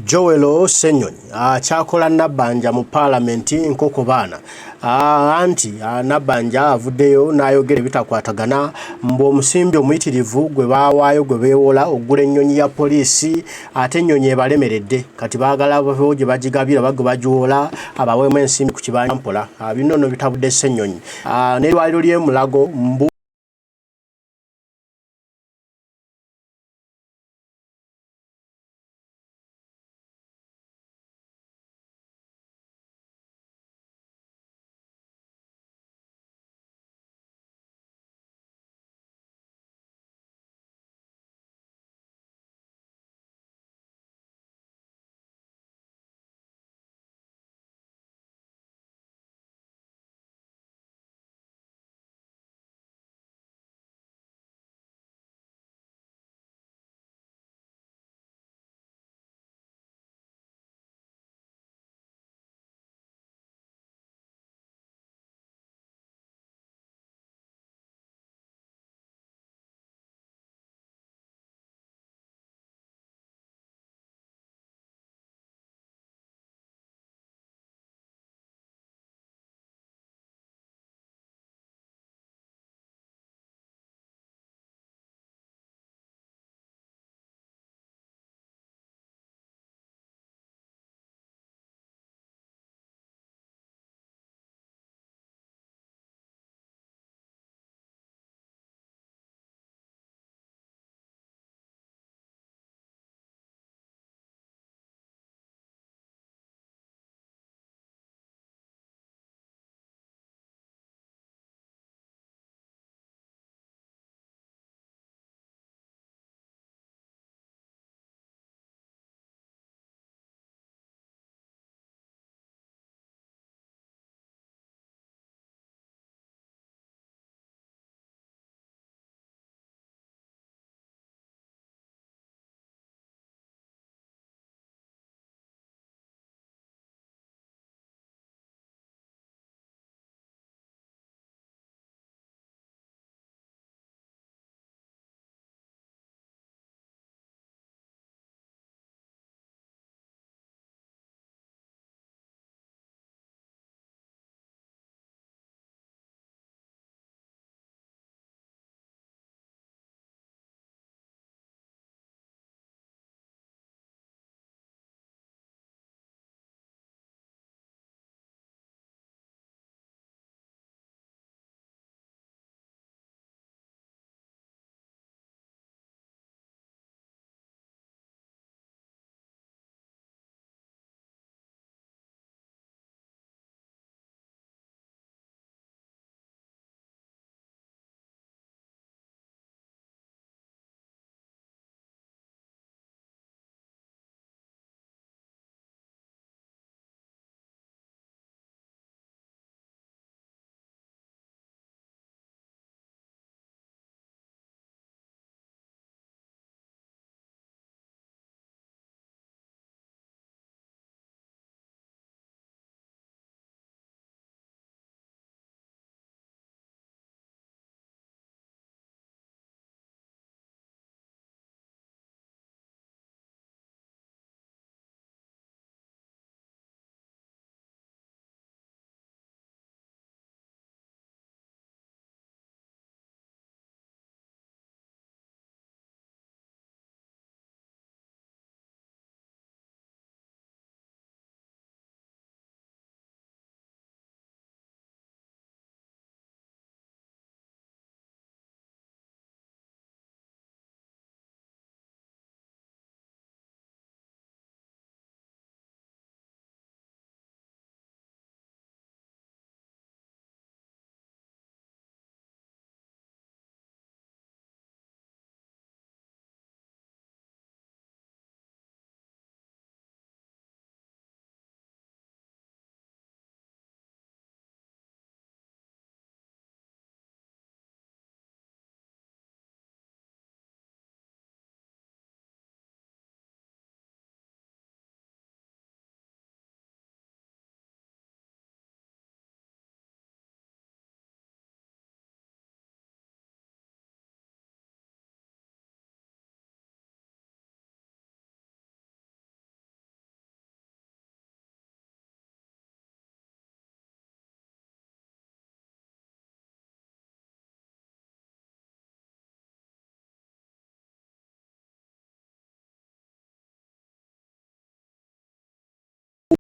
Joel Ssenyonyi kyakola Nabanja mu Parliament nkoko baana anti Nabanja avuddeyo n'ayogera ebitakwatagana mbu omusimbi omuyitirivu gwe baawaayo gwe beewola ogula ennyonyi ya poliisi ate ennyonyi ebalemeredde kati baagala baveewo gye bagigabira bagwe bagiwola abaweemu ensimbi ku kibanja mpola bino nno bitabudde Ssenyonyi n'erwaliro ly'e Mulago mbu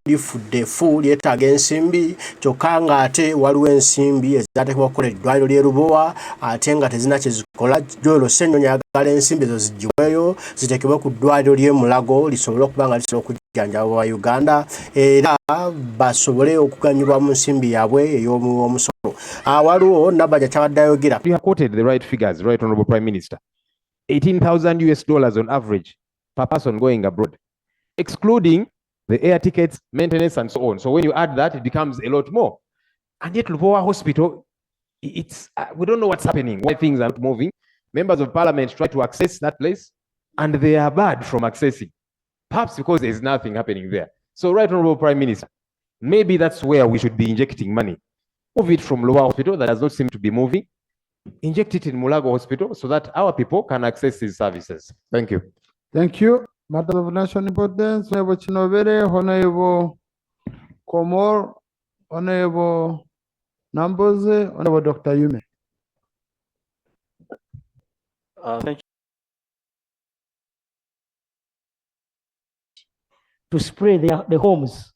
lifudde effu lyetaaga ensimbi kyokka ng'ate waliwo ensimbi ezaateekebwa okukola eddwaliro ly'e Lubowa ate nga tezina kye zikola. Joel Ssenyonyi ayagala ensimbi ezo ziggibweyo ziteekebwe ku ddwaliro ly'e Mulago lisobole okuba nga lisobola okujjanjaba wa Uganda era basobole okuganyulwa mu nsimbi yaabwe ey'omusolo. Waliwo Nabanja kyabadde ayogera. You have quoted the right figures, Right Honorable Prime Minister. $18,000 on average per person going abroad, excluding the air tickets, maintenance, and so on. So when you add that, it becomes a lot more. And yet, Lubowa Hospital, it's we don't know what's happening, why things are not moving. Members of Parliament try to access that place, and they are barred from accessing, perhaps because there's nothing happening there. So, Right Honorable Prime Minister, maybe that's where we should be injecting money. Move it from Lubowa Hospital that does not seem to be moving, inject it in Mulago Hospital so that our people can access these services. Thank you. Thank you. Matters of national importance, Honorable Chinovere, Honorable Komor, Honorable Namboze, Honorable Dr. Yume. Thank you. To spray the homes.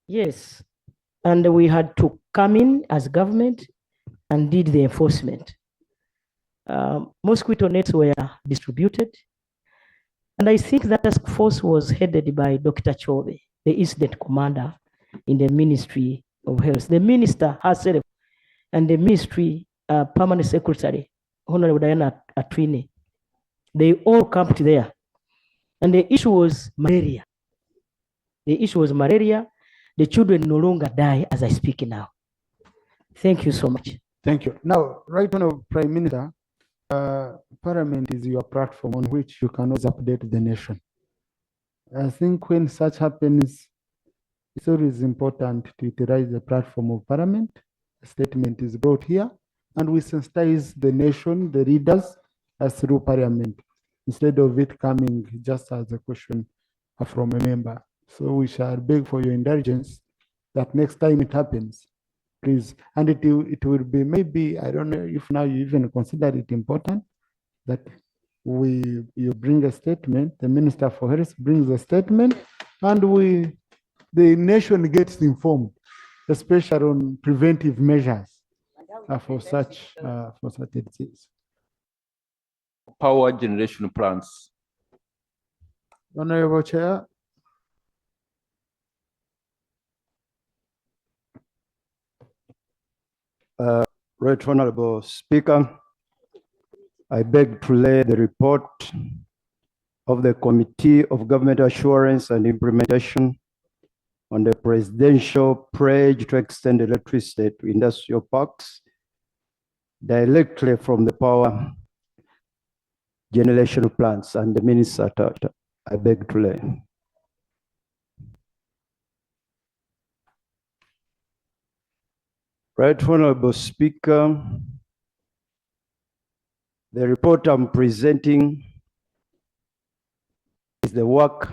Yes. And we had to come in as government and did the enforcement. Mosquito nets were distributed. And I think that task force was headed by Dr. Chove, the incident commander in the Ministry of Health. The minister herself and the ministry permanent secretary, Honorable Diana Atwine, they all camped there. And the issue was malaria. The issue was malaria. The children no longer die as I speak now. Thank you so much. Thank you. Now, Right Honorable Prime Minister, Parliament is your platform on which you can always update the nation. I think when such happens, it's always important to utilize the platform of Parliament. A statement is brought here, and we sensitize the nation, the leaders, through Parliament, instead of it coming just as a question from a member. So we shall beg for your indulgence that next time it happens, please. And it will be maybe, I don't know if now you even consider it important that you bring a statement, the Minister for Health brings a statement, and the nation gets informed, especially on preventive measures for such a disease. Power generation plants. Honorable Chair. Right Honorable Speaker, I beg to lay the report of the Committee of Government Assurance and Implementation on the presidential pledge to extend electricity to industrial parks directly from the power generation plants, and the minister, I beg to lay. Right Honorable Speaker, the report I'm presenting is the work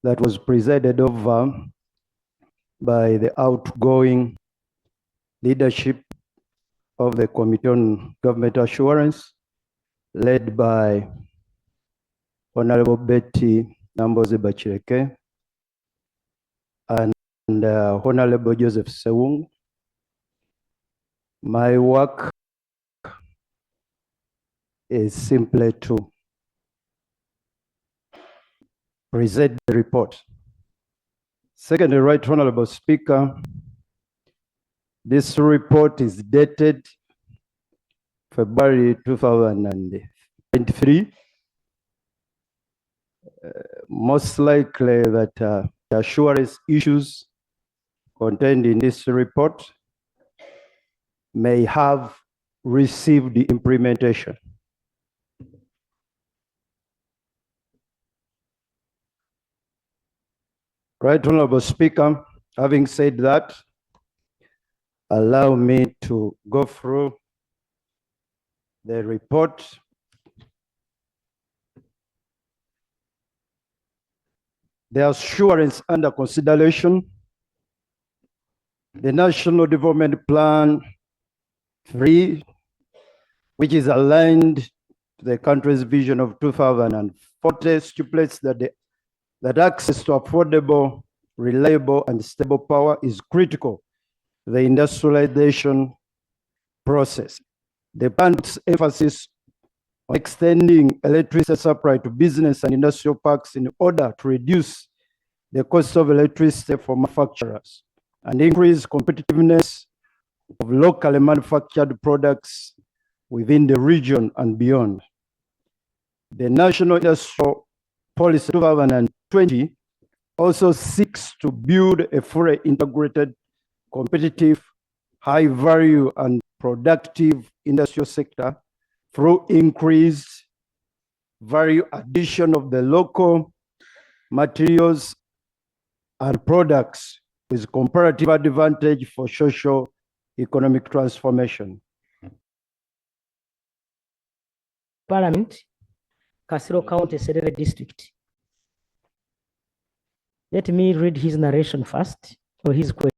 that was presided over by the outgoing leadership of the Committee on Government Assurance, led by Honorable Betty Namboze Bachireke and Honorable Joseph Sewung. My work is simply to present the report. Secondly, Right Honorable Speaker, this report is dated February 2023. Most likely that the assurance issues contained in this report may have received the implementation. Right Honorable Speaker, having said that, allow me to go through the report. The assurance under consideration, the National Development Plan 3, which is aligned to the country's vision of 2040 stipulates that access to affordable, reliable, and stable power is critical to the industrialization process. The plan puts emphasis on extending electricity supply to business and industrial parks in order to reduce the cost of electricity for manufacturers and increase competitiveness of locally manufactured products within the region and beyond. The National Industrial Policy 2020 also seeks to build a fully integrated, competitive, high-value, and productive industrial sector through increased value addition of the local materials and products with comparative advantage for social economic transformation. Parliament, Kasiro County, Serere District. Let me read his narration first, or his question.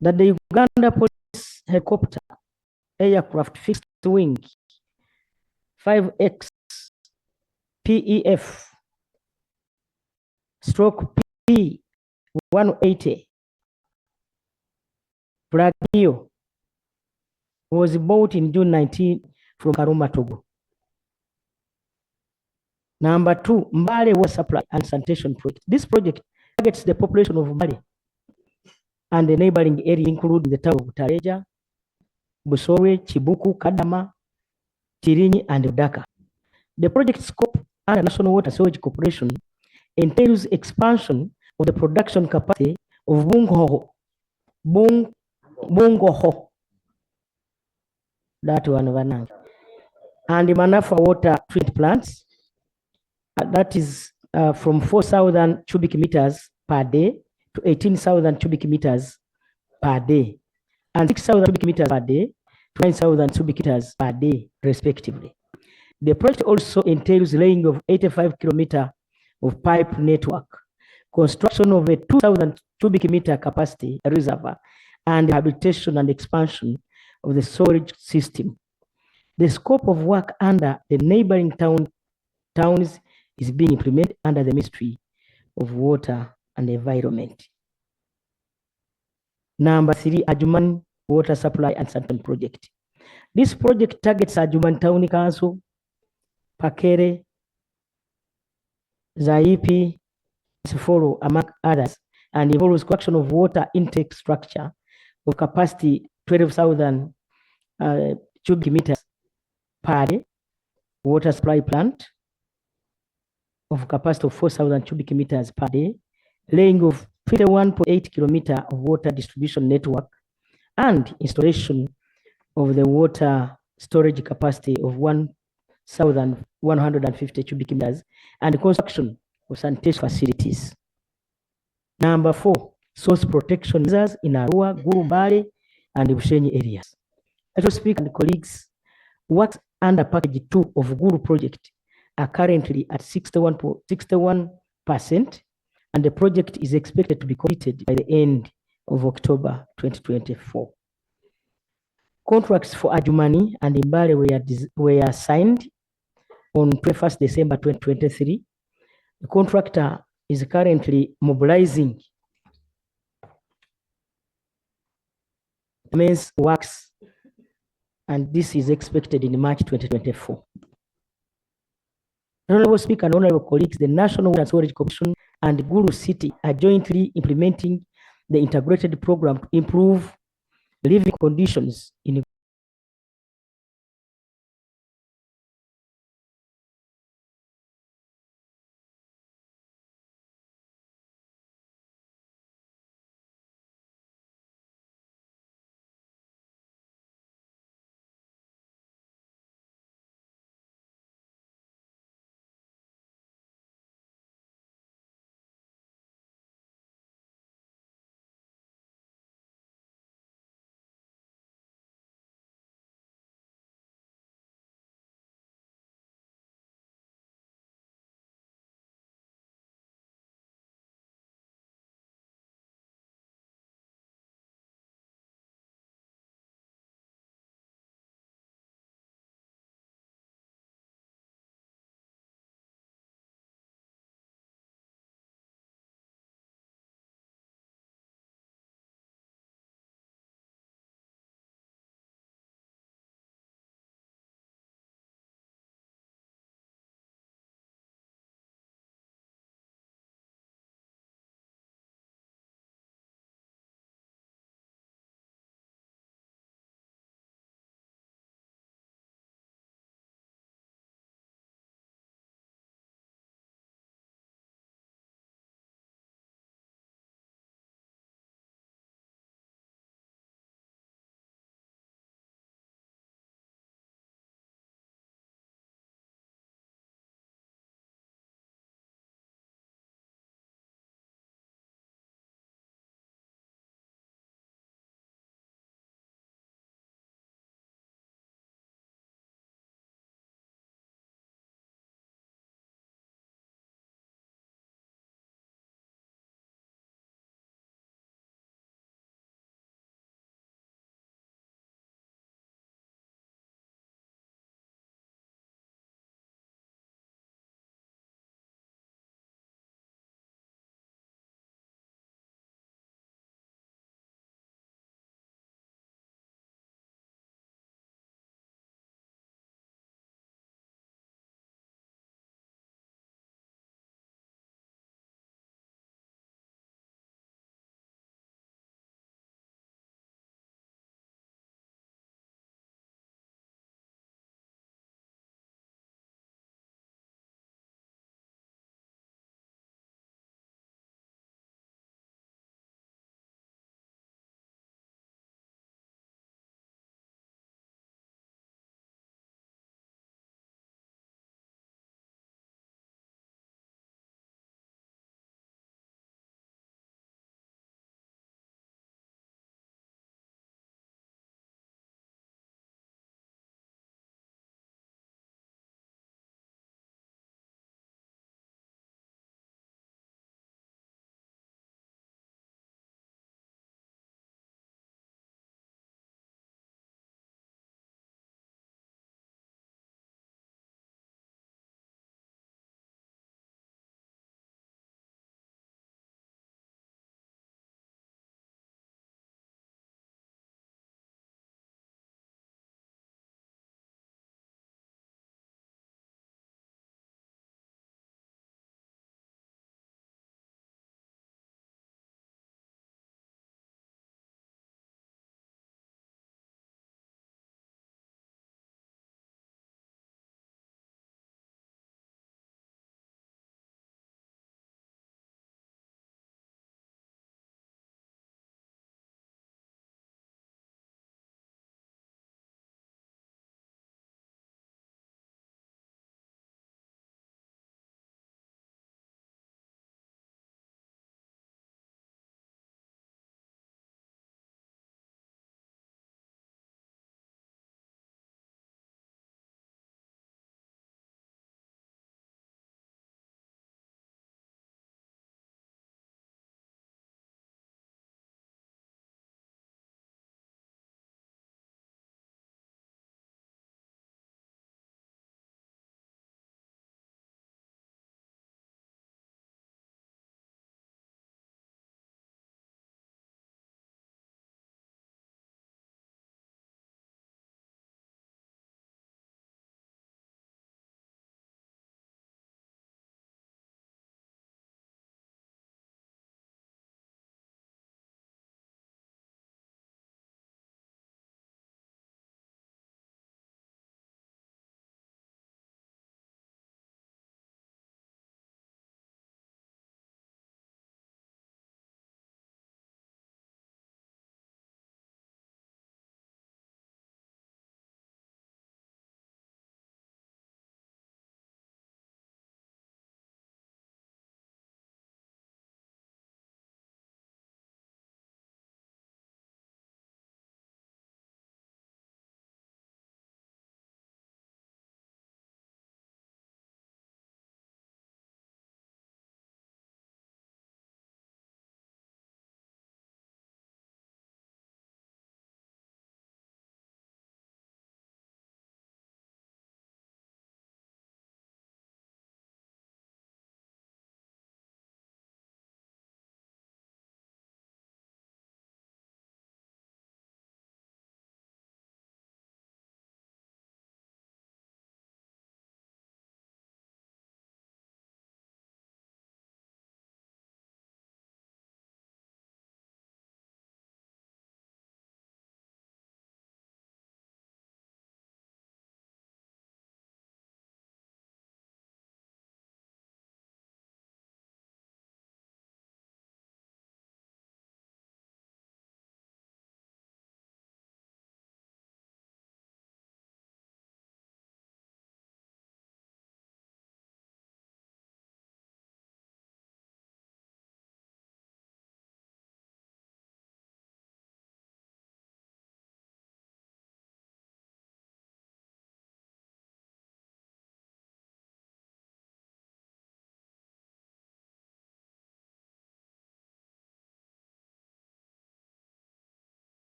that the Uganda Police Helicopter Aircraft Fixed Wing 5X PEF stroke P180 Bragio was bought in June 19 from Karuma, Togo. Number 2, Mbale Water Supply and Sanitation Project. This project targets the population of Mbale and the neighboring areas, including the town of Tareja, Busore, Chibuku, Kadama, Tirinyi, and Udaka. The project scope under National Water Sewage Corporation entails expansion of the production capacity of Bungoho, that one, and the Manafa water treatment plants, that is from 4,000 cubic meters per day to 18,000 cubic meters per day, and 6,000 cubic meters per day to 9,000 cubic meters per day, respectively. The project also entails laying of 85 kilometers of pipe network, construction of a 2,000 cubic meter capacity reservoir, and rehabilitation and expansion of the storage system. The scope of work under the neighboring towns is being implemented under the Ministry of Water and Environment. Number 3, Adjumani Water Supply and Sanitation Project. This project targets Adjumani Town Council, Pakere, Zaipi, Siforo, among others, and involves construction of water intake structure of capacity 12,000 cubic meters per day, water supply plant of capacity of 4,000 cubic meters per day, laying of 51.8 kilometers of water distribution network, and installation of the water storage capacity of 1,150 cubic meters, and construction of sanitation facilities. Number 4, source protection measures in Arua, Guru, Mbale, and Bushenyi areas. Let speak and colleagues, works under package 2 of Guru project are currently at 61%, and the project is expected to be completed by the end of October 2024. Contracts for Adjumani and Mbale were signed on 21st December 2023. The contractor is currently mobilizing commence works, and this is expected in March 2024. Honorable Speaker and honorable colleagues, the National Water Storage Commission and Guru City are jointly implementing the integrated program to improve living conditions in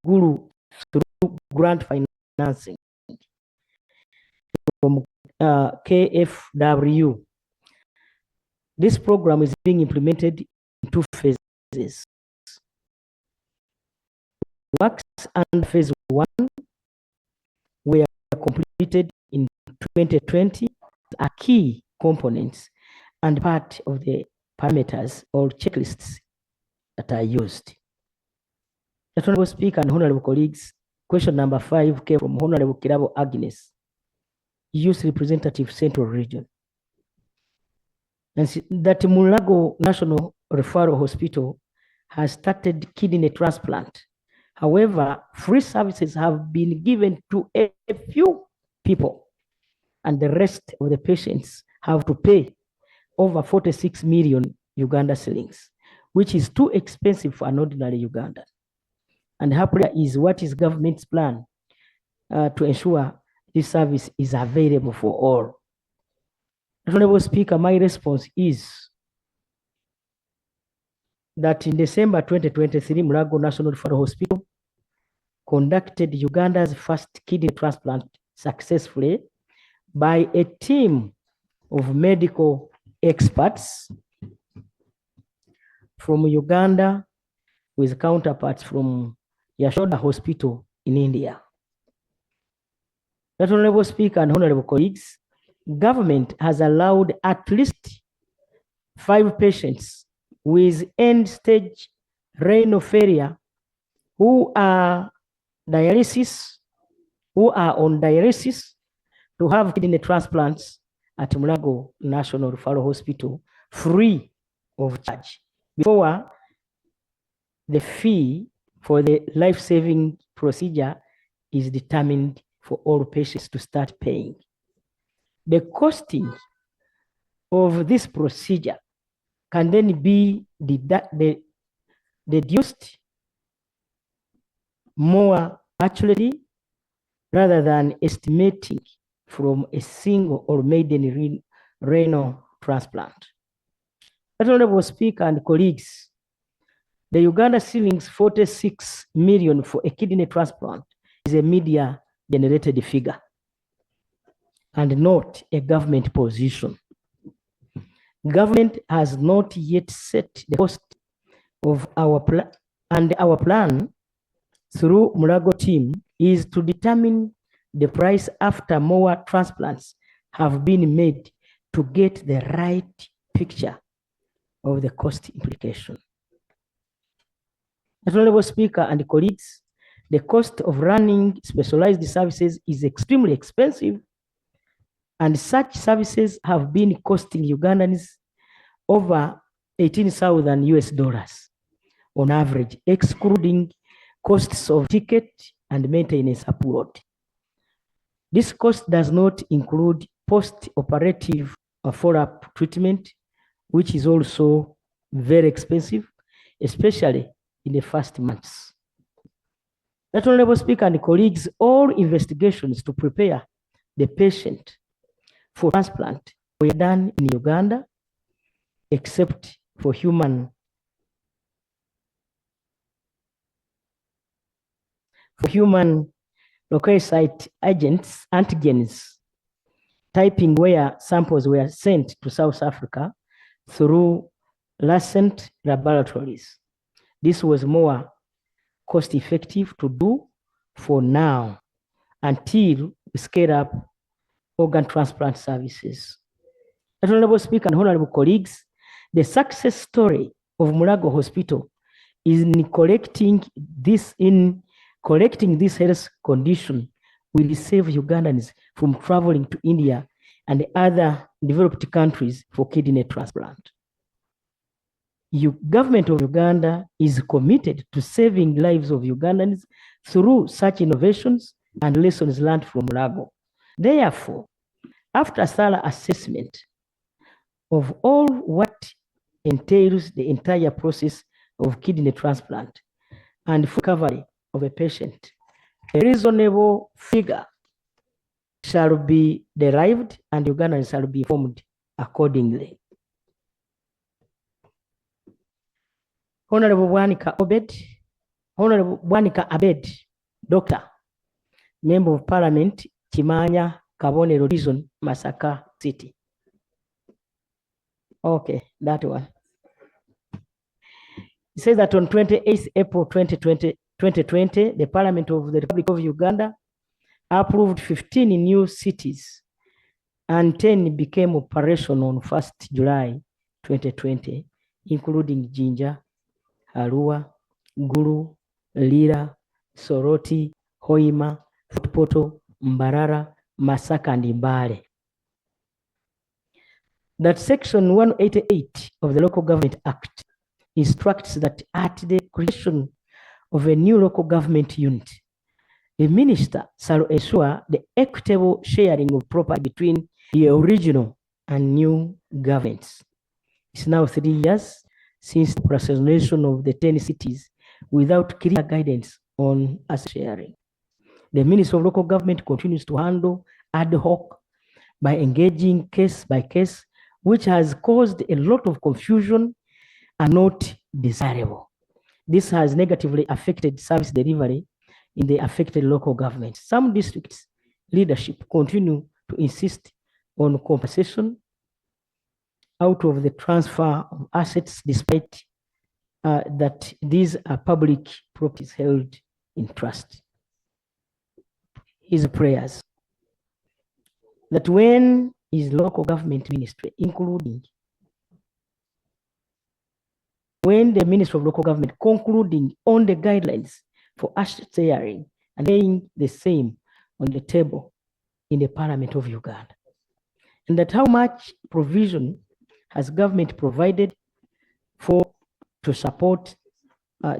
through grant financing from KFW. This program is being implemented in 2 phases. Works under phase 1 were completed in 2020 are key components and part of the parameters or checklists that are used. Honorable Speaker and honorable colleagues, question number 5 came from Honorable Kirabo Agnes, Youth Representative Central Region. And that Mulago National Referral Hospital has started kidney transplant. However, free services have been given to a few people, and the rest of the patients have to pay over 46 million Uganda shillings, which is too expensive for an ordinary Ugandan. And her prayer is, what is government's plan to ensure this service is available for all? Honorable Speaker, my response is that in December 2023, Mulago National Referral Hospital conducted Uganda's first kidney transplant successfully by a team of medical experts from Uganda with counterparts from Yashoda Hospital in India. Honorable Speaker and honorable colleagues, government has allowed at least 5 patients with end-stage renal failure who are on dialysis to have kidney transplants at Mulago National Referral Hospital free of charge before the fee for the life-saving procedure is determined for all patients to start paying. The costing of this procedure can then be deduced more accurately rather than estimating from a single or maiden renal transplant. Honorable Speaker and colleagues, the Uganda shillings 46 million for a kidney transplant is a media-generated figure and not a government position. Government has not yet set the cost of our plan, and our plan through Mulago team is to determine the price after more transplants have been made to get the right picture of the cost implication. Honorable Speaker and colleagues, the cost of running specialized services is extremely expensive, and such services have been costing Ugandans over $18,000 on average, excluding costs of ticket and maintenance abroad. This cost does not include post-operative follow-up treatment, which is also very expensive, especially in the first months. Honorable Speaker and colleagues, all investigations to prepare the patient for transplant were done in Uganda, except for human leukocyte antigens typing, where samples were sent to South Africa through Lucent laboratories. This was more cost-effective to do for now until we scale up organ transplant services. Honorable Speaker and honorable colleagues, the success story of Mulago Hospital is in correcting this health condition will save Ugandans from traveling to India and other developed countries for kidney transplant. Government of Uganda is committed to saving lives of Ugandans through such innovations and lessons learned from Mulago. Therefore, after a thorough assessment of all what entails the entire process of kidney transplant and recovery of a patient, a reasonable figure shall be derived and Ugandans shall be informed accordingly. Honorable Wanika Obed, Honorable Bwanika Abed, Doctor, Member of Parliament, Kimanya, Kabonero Region, Masaka City. Okay, that one. It says that on 28th April 2020, the Parliament of the Republic of Uganda approved 15 new cities and 10 became operational on 1st July 2020, including Jinja, Arua, Gulu, Lira, Soroti, Hoima, Poto, Mbarara, Masaka, and Mbale. That Section 188 of the Local Government Act instructs that at the creation of a new local government unit, the minister shall ensure the equitable sharing of property between the original and new governments. It's now 3 years since the proclamation of the 10 cities without clear guidance on asset sharing. The Ministry of Local Government continues to handle ad hoc by engaging case by case, which has caused a lot of confusion and not desirable. This has negatively affected service delivery in the affected local governments. Some districts leadership continue to insist on compensation out of the transfer of assets, despite that these are public properties held in trust. His prayers that when his local government ministry, including when the Ministry of Local Government concluding on the guidelines for asset sharing and laying the same on the table in the Parliament of Uganda, and that how much provision has government provided to support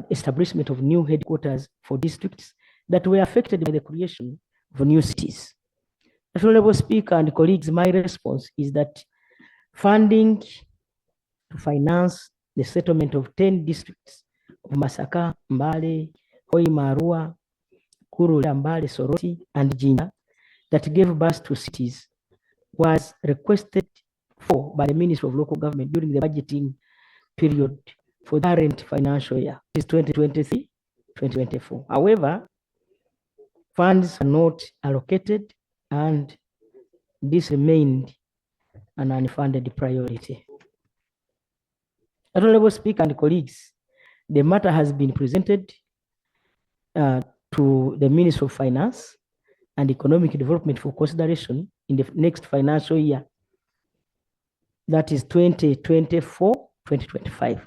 establishment of new headquarters for districts that were affected by the creation of new cities. Honorable Speaker and colleagues, my response is that funding to finance the settlement of 10 districts of Masaka, Mbale, Hoima, Arua, Kuru, Mbale, Soroti, and Jinja that gave birth to cities was requested for by the Ministry of Local Government during the budgeting period for the current financial year, is 2023-2024. However, funds are not allocated, and this remained an unfunded priority. Honorable Speaker and colleagues, the matter has been presented to the Ministry of Finance and Economic Development for consideration in the next financial year, that is 2024-2025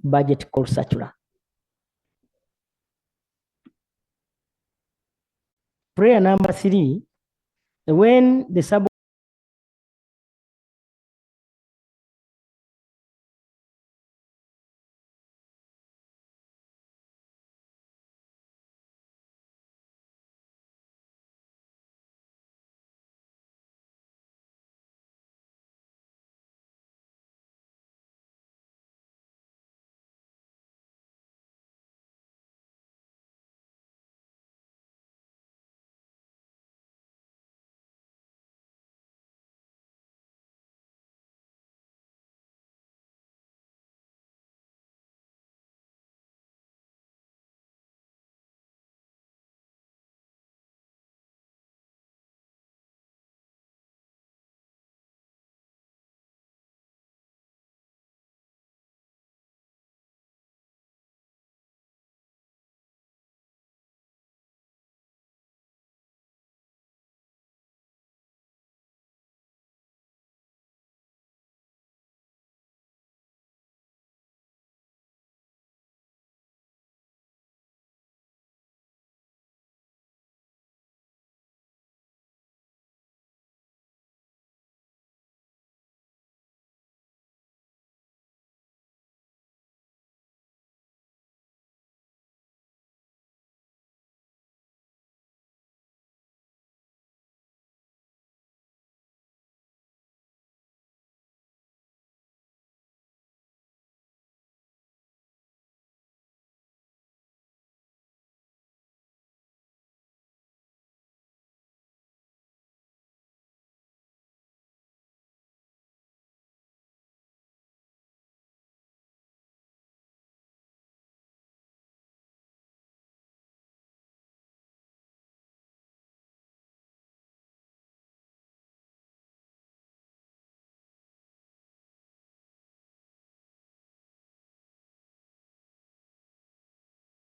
budget called circular. Prayer number 3, when the sub